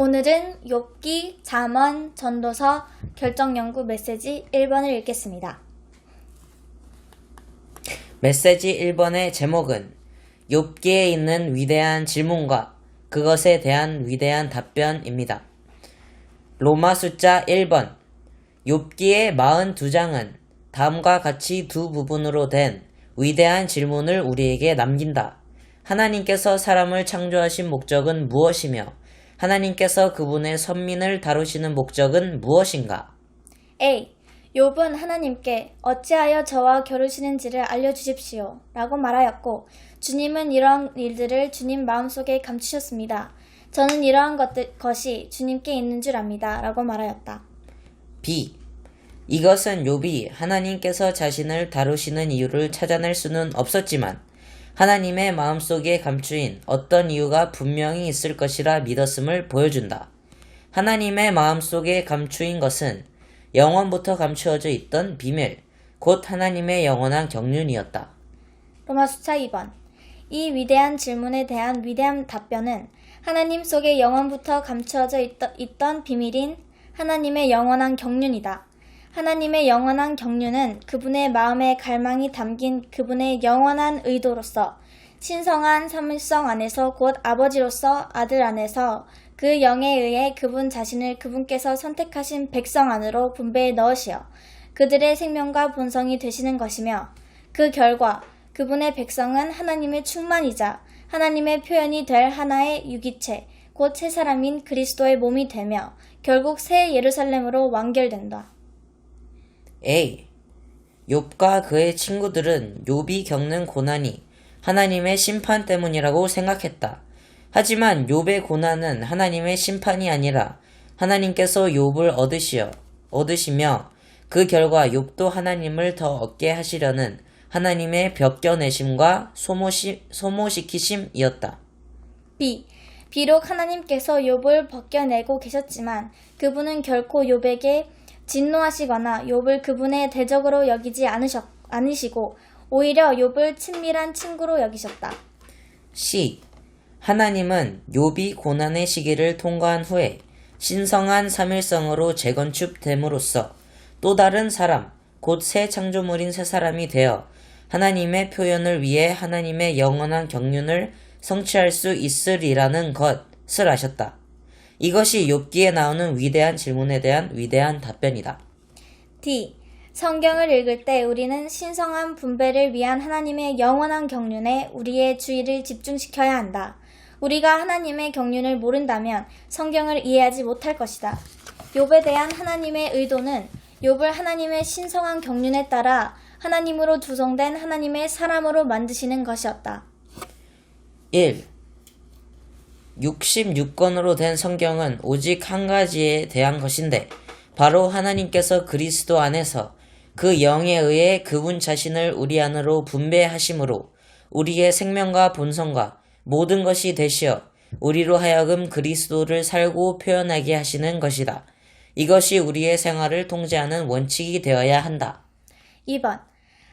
오늘은 욥기, 잠언, 전도서, 결정연구 메시지 1번을 읽겠습니다. 메시지 1번의 제목은 욥기에 있는 위대한 질문과 그것에 대한 위대한 답변입니다. 로마 숫자 1번 욥기의 42장은 다음과 같이 두 부분으로 된 위대한 질문을 우리에게 남긴다. 하나님께서 사람을 창조하신 목적은 무엇이며 하나님께서 그분의 선민을 다루시는 목적은 무엇인가? A. 욥은 하나님께 어찌하여 저와 겨루시는지를 알려주십시오 라고 말하였고, 주님은 이러한 일들을 주님 마음속에 감추셨습니다. 저는 이러한 것이 주님께 있는 줄 압니다 라고 말하였다. B. 이것은 욥이 하나님께서 자신을 다루시는 이유를 찾아낼 수는 없었지만 하나님의 마음속에 감추인 어떤 이유가 분명히 있을 것이라 믿었음을 보여준다. 하나님의 마음속에 감추인 것은 영원부터 감추어져 있던 비밀, 곧 하나님의 영원한 경륜이었다. 로마 숫자 2번 이 위대한 질문에 대한 위대한 답변은 하나님 속에 영원부터 감추어져 있던 비밀인 하나님의 영원한 경륜이다. 하나님의 영원한 경륜은 그분의 마음의 갈망이 담긴 그분의 영원한 의도로서 신성한 삼일성 안에서 곧 아버지로서 아들 안에서 그 영에 의해 그분 자신을 그분께서 선택하신 백성 안으로 분배해 넣으시어 그들의 생명과 본성이 되시는 것이며, 그 결과 그분의 백성은 하나님의 충만이자 하나님의 표현이 될 하나의 유기체, 곧 새 사람인 그리스도의 몸이 되며 결국 새 예루살렘으로 완결된다. A. 욥과 그의 친구들은 욥이 겪는 고난이 하나님의 심판 때문이라고 생각했다. 하지만 욥의 고난은 하나님의 심판이 아니라 하나님께서 욥을 얻으시며 그 결과 욥도 하나님을 더 얻게 하시려는 하나님의 벗겨내심과 소모시키심이었다. B. 비록 하나님께서 욥을 벗겨내고 계셨지만 그분은 결코 욥에게 진노하시거나 욥을 그분의 대적으로 여기지 않으시고 오히려 욥을 친밀한 친구로 여기셨다. C. 하나님은 욥이 고난의 시기를 통과한 후에 신성한 삼일성으로 재건축됨으로써 또 다른 사람, 곧 새 창조물인 새 사람이 되어 하나님의 표현을 위해 하나님의 영원한 경륜을 성취할 수 있으리라는 것을 아셨다. 이것이 욥기에 나오는 위대한 질문에 대한 위대한 답변이다. D. 성경을 읽을 때 우리는 신성한 분배를 위한 하나님의 영원한 경륜에 우리의 주의를 집중시켜야 한다. 우리가 하나님의 경륜을 모른다면 성경을 이해하지 못할 것이다. 욥에 대한 하나님의 의도는 욥을 하나님의 신성한 경륜에 따라 하나님으로 구성된 하나님의 사람으로 만드시는 것이었다. 1. 66권으로 된 성경은 오직 한 가지에 대한 것인데 바로 하나님께서 그리스도 안에서 그 영에 의해 그분 자신을 우리 안으로 분배하심으로 우리의 생명과 본성과 모든 것이 되시어 우리로 하여금 그리스도를 살고 표현하게 하시는 것이다. 이것이 우리의 생활을 통제하는 원칙이 되어야 한다. 2번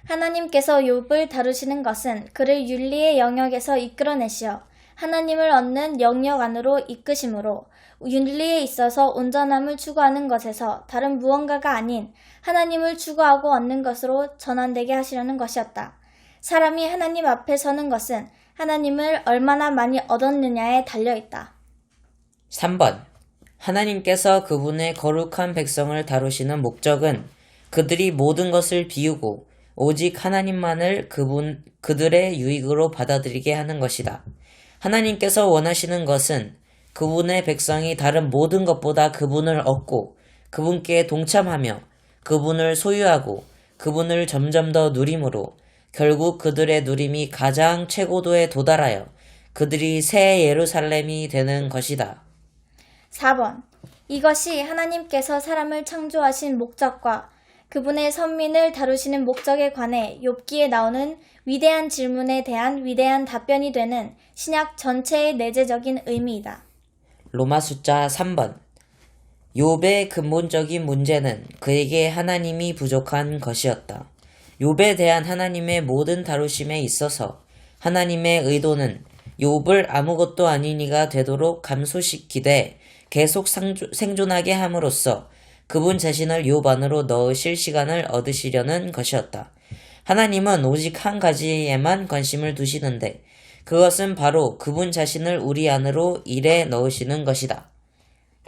하나님께서 욥을 다루시는 것은 그를 윤리의 영역에서 이끌어내시어 하나님을 얻는 영역 안으로 이끄심으로 윤리에 있어서 온전함을 추구하는 것에서 다른 무언가가 아닌 하나님을 추구하고 얻는 것으로 전환되게 하시려는 것이었다. 사람이 하나님 앞에 서는 것은 하나님을 얼마나 많이 얻었느냐에 달려있다. 3번. 하나님께서 그분의 거룩한 백성을 다루시는 목적은 그들이 모든 것을 비우고 오직 하나님만을 그들의 유익으로 받아들이게 하는 것이다. 하나님께서 원하시는 것은 그분의 백성이 다른 모든 것보다 그분을 얻고 그분께 동참하며 그분을 소유하고 그분을 점점 더 누림으로 결국 그들의 누림이 가장 최고도에 도달하여 그들이 새 예루살렘이 되는 것이다. 4번 이것이 하나님께서 사람을 창조하신 목적과 그분의 선민을 다루시는 목적에 관해 욥기에 나오는 위대한 질문에 대한 위대한 답변이 되는 신약 전체의 내재적인 의미이다. 로마 숫자 3번 욥의 근본적인 문제는 그에게 하나님이 부족한 것이었다. 욥에 대한 하나님의 모든 다루심에 있어서 하나님의 의도는 욥을 아무것도 아닌 이가 되도록 감소시키되 계속 생존하게 함으로써 그분 자신을 욥 안으로 넣으실 시간을 얻으시려는 것이었다. 하나님은 오직 한 가지에만 관심을 두시는데 그것은 바로 그분 자신을 우리 안으로 일에 넣으시는 것이다.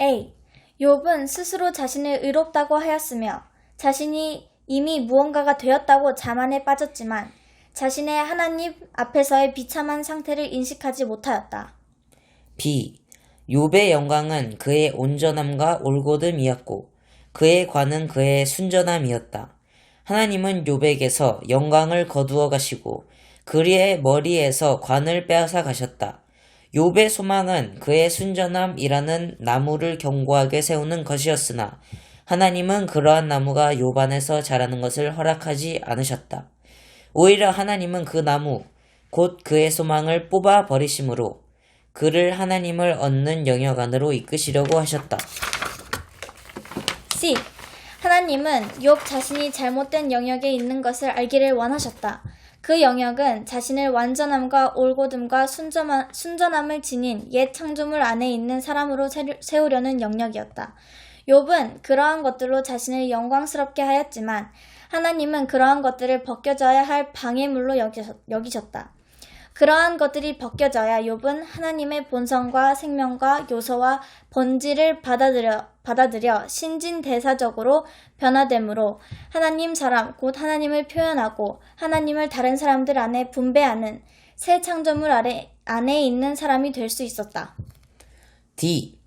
A. 욥은 스스로 자신을 의롭다고 하였으며 자신이 이미 무언가가 되었다고 자만에 빠졌지만 자신의 하나님 앞에서의 비참한 상태를 인식하지 못하였다. B. 욥의 영광은 그의 온전함과 올곧음이었고 그의 관은 그의 순전함이었다. 하나님은 욥에게서 영광을 거두어 가시고 그의 머리에서 관을 빼앗아 가셨다. 욥의 소망은 그의 순전함이라는 나무를 견고하게 세우는 것이었으나 하나님은 그러한 나무가 욥 안에서 자라는 것을 허락하지 않으셨다. 오히려 하나님은 그 나무, 곧 그의 소망을 뽑아 버리심으로 그를 하나님을 얻는 영역 안으로 이끄시려고 하셨다. C. 하나님은 욥 자신이 잘못된 영역에 있는 것을 알기를 원하셨다. 그 영역은 자신을 완전함과 올곧음과 순전함을 지닌 옛 창조물 안에 있는 사람으로 세우려는 영역이었다. 욥은 그러한 것들로 자신을 영광스럽게 하였지만 하나님은 그러한 것들을 벗겨져야 할 방해물로 여기셨다. 그러한 것들이 벗겨져야 욥은 하나님의 본성과 생명과 요소와 본질을 받아들여 신진대사적으로 변화되므로 하나님 사람 곧 하나님을 표현하고 하나님을 다른 사람들 안에 분배하는 새 창조물 안에 있는 사람이 될 수 있었다. D.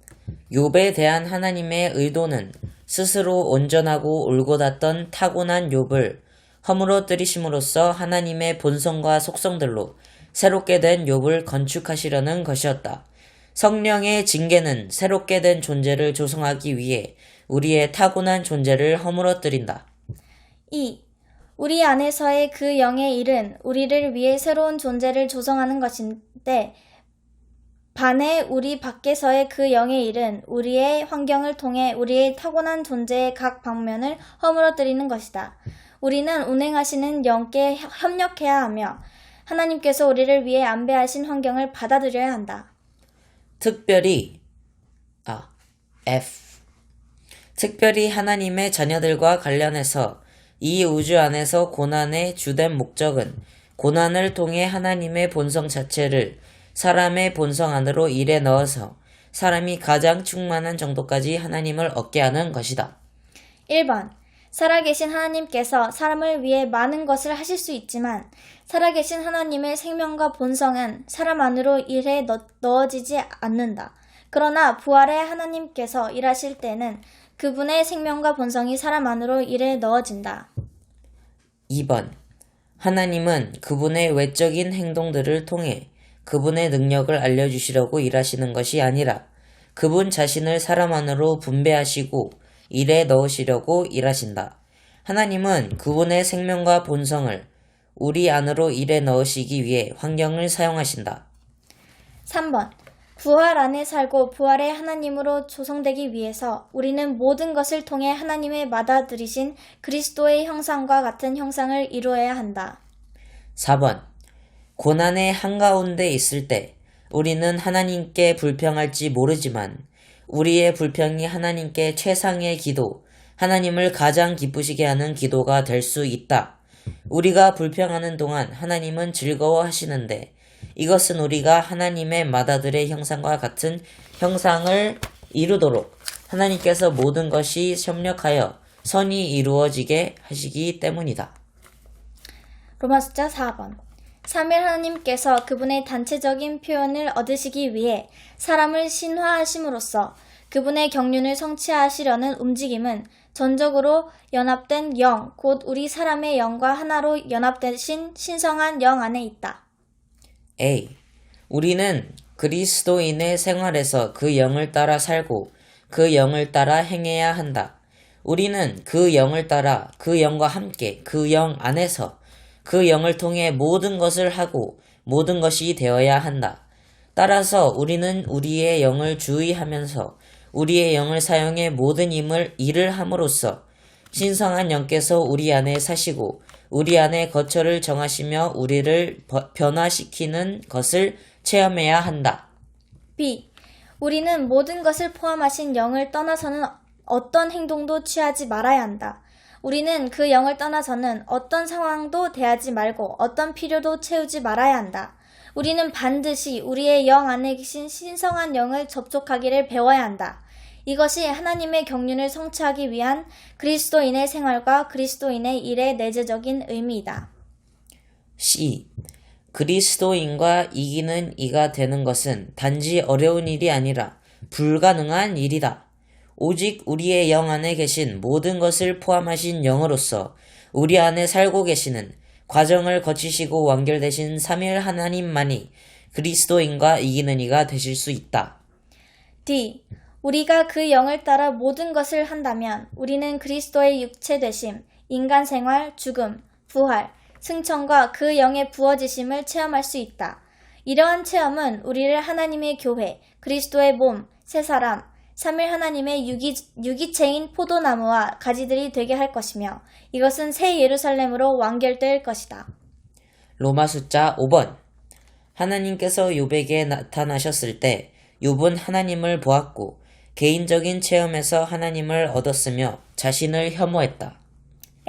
욥에 대한 하나님의 의도는 스스로 온전하고 올곧았던 타고난 욥을 허물어뜨리심으로써 하나님의 본성과 속성들로 새롭게 된 욥을 건축하시려는 것이었다. 성령의 징계는 새롭게 된 존재를 조성하기 위해 우리의 타고난 존재를 허물어뜨린다. 2. 우리 안에서의 그 영의 일은 우리를 위해 새로운 존재를 조성하는 것인데 반해 우리 밖에서의 그 영의 일은 우리의 환경을 통해 우리의 타고난 존재의 각 방면을 허물어뜨리는 것이다. 우리는 운행하시는 영께 협력해야 하며 하나님께서 우리를 위해 안배하신 환경을 받아들여야 한다. 특별히 하나님의 자녀들과 관련해서 이 우주 안에서 고난의 주된 목적은 고난을 통해 하나님의 본성 자체를 사람의 본성 안으로 일에 넣어서 사람이 가장 충만한 정도까지 하나님을 얻게 하는 것이다. 1번. 살아계신 하나님께서 사람을 위해 많은 것을 하실 수 있지만 살아계신 하나님의 생명과 본성은 사람 안으로 일에 넣어지지 않는다. 그러나 부활의 하나님께서 일하실 때는 그분의 생명과 본성이 사람 안으로 일에 넣어진다. 2번. 하나님은 그분의 외적인 행동들을 통해 그분의 능력을 알려주시려고 일하시는 것이 아니라 그분 자신을 사람 안으로 분배하시고 일에 넣으시려고 일하신다. 하나님은 그분의 생명과 본성을 우리 안으로 일에 넣으시기 위해 환경을 사용하신다. 3번. 부활 안에 살고 부활의 하나님으로 조성되기 위해서 우리는 모든 것을 통해 하나님의 받아들이신 그리스도의 형상과 같은 형상을 이루어야 한다. 4번. 고난의 한가운데 있을 때 우리는 하나님께 불평할지 모르지만 우리의 불평이 하나님께 최상의 기도, 하나님을 가장 기쁘시게 하는 기도가 될 수 있다. 우리가 불평하는 동안 하나님은 즐거워하시는데 이것은 우리가 하나님의 맏아들의 형상과 같은 형상을 이루도록 하나님께서 모든 것이 협력하여 선이 이루어지게 하시기 때문이다. 로마 숫자 4번. 3일 하나님께서 그분의 단체적인 표현을 얻으시기 위해 사람을 신화하심으로써 그분의 경륜을 성취하시려는 움직임은 전적으로 연합된 영, 곧 우리 사람의 영과 하나로 연합되신 신성한 영 안에 있다. A. 우리는 그리스도인의 생활에서 그 영을 따라 살고 그 영을 따라 행해야 한다. 우리는 그 영을 따라 그 영과 함께 그 영 안에서 그 영을 통해 모든 것을 하고 모든 것이 되어야 한다. 따라서 우리는 우리의 영을 주의하면서 우리의 영을 사용해 모든 일을 함으로써 신성한 영께서 우리 안에 사시고 우리 안에 거처를 정하시며 우리를 변화시키는 것을 체험해야 한다. B. 우리는 모든 것을 포함하신 영을 떠나서는 어떤 행동도 취하지 말아야 한다. 우리는 그 영을 떠나서는 어떤 상황도 대하지 말고 어떤 필요도 채우지 말아야 한다. 우리는 반드시 우리의 영 안에 계신 신성한 영을 접촉하기를 배워야 한다. 이것이 하나님의 경륜을 성취하기 위한 그리스도인의 생활과 그리스도인의 일의 내재적인 의미이다. C. 그리스도인과 이기는 이가 되는 것은 단지 어려운 일이 아니라 불가능한 일이다. 오직 우리의 영 안에 계신 모든 것을 포함하신 영으로서 우리 안에 살고 계시는 과정을 거치시고 완결되신 삼위일 하나님만이 그리스도인과 이기는 이가 되실 수 있다. D. 우리가 그 영을 따라 모든 것을 한다면 우리는 그리스도의 육체 되심, 인간 생활, 죽음, 부활, 승천과 그 영의 부어지심을 체험할 수 있다. 이러한 체험은 우리를 하나님의 교회, 그리스도의 몸, 새 사람, 삼일 하나님의 유기체인 포도나무와 가지들이 되게 할 것이며 이것은 새 예루살렘으로 완결될 것이다. 로마 숫자 5번. 하나님께서 욥에게 나타나셨을 때 욥은 하나님을 보았고 개인적인 체험에서 하나님을 얻었으며 자신을 혐오했다.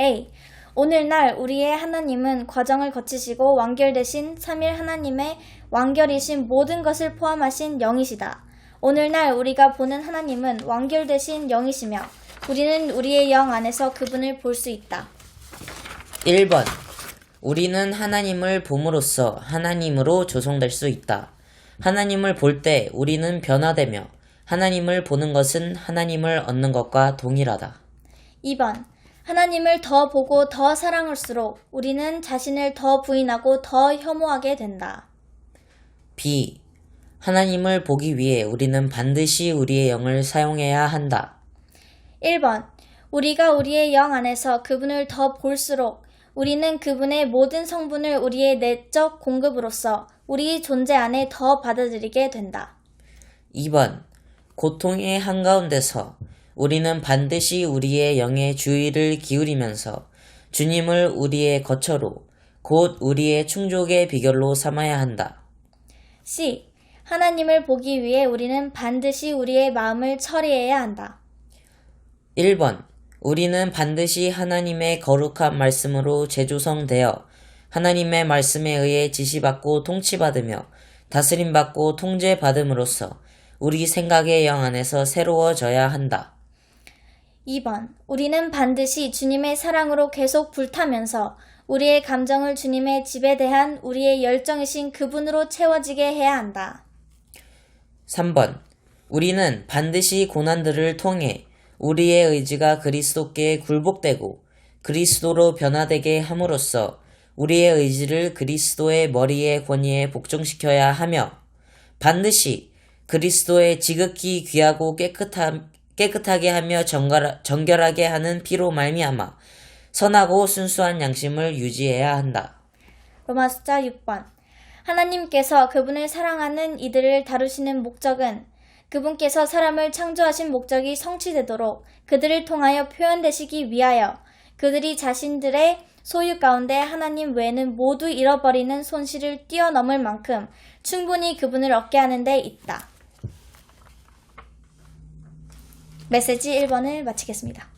A. 오늘날 우리의 하나님은 과정을 거치시고 완결되신 삼일 하나님의 완결이신 모든 것을 포함하신 영이시다. 오늘날 우리가 보는 하나님은 완결되신 영이시며 우리는 우리의 영 안에서 그분을 볼 수 있다. 1번. 우리는 하나님을 봄으로써 하나님으로 조성될 수 있다. 하나님을 볼 때 우리는 변화되며 하나님을 보는 것은 하나님을 얻는 것과 동일하다. 2번. 하나님을 더 보고 더 사랑할수록 우리는 자신을 더 부인하고 더 혐오하게 된다. B. 하나님을 보기 위해 우리는 반드시 우리의 영을 사용해야 한다. 1번. 우리가 우리의 영 안에서 그분을 더 볼수록 우리는 그분의 모든 성분을 우리의 내적 공급으로서 우리 존재 안에 더 받아들이게 된다. 2번. 고통의 한가운데서 우리는 반드시 우리의 영의 주의를 기울이면서 주님을 우리의 거처로 곧 우리의 충족의 비결로 삼아야 한다. C. 하나님을 보기 위해 우리는 반드시 우리의 마음을 처리해야 한다. 1번. 우리는 반드시 하나님의 거룩한 말씀으로 재조성되어 하나님의 말씀에 의해 지시받고 통치받으며 다스림받고 통제받음으로써 우리 생각의 영 안에서 새로워져야 한다. 2번. 우리는 반드시 주님의 사랑으로 계속 불타면서 우리의 감정을 주님의 집에 대한 우리의 열정이신 그분으로 채워지게 해야 한다. 3번. 우리는 반드시 고난들을 통해 우리의 의지가 그리스도께 굴복되고 그리스도로 변화되게 함으로써 우리의 의지를 그리스도의 머리의 권위에 복종시켜야 하며 반드시 그리스도의 지극히 귀하고 깨끗하게 하며 정결하게 하는 피로 말미암아 선하고 순수한 양심을 유지해야 한다. 로마 숫자 6번. 하나님께서 그분을 사랑하는 이들을 다루시는 목적은 그분께서 사람을 창조하신 목적이 성취되도록 그들을 통하여 표현되시기 위하여 그들이 자신들의 소유 가운데 하나님 외에는 모두 잃어버리는 손실을 뛰어넘을 만큼 충분히 그분을 얻게 하는 데 있다. 메시지 1번을 마치겠습니다.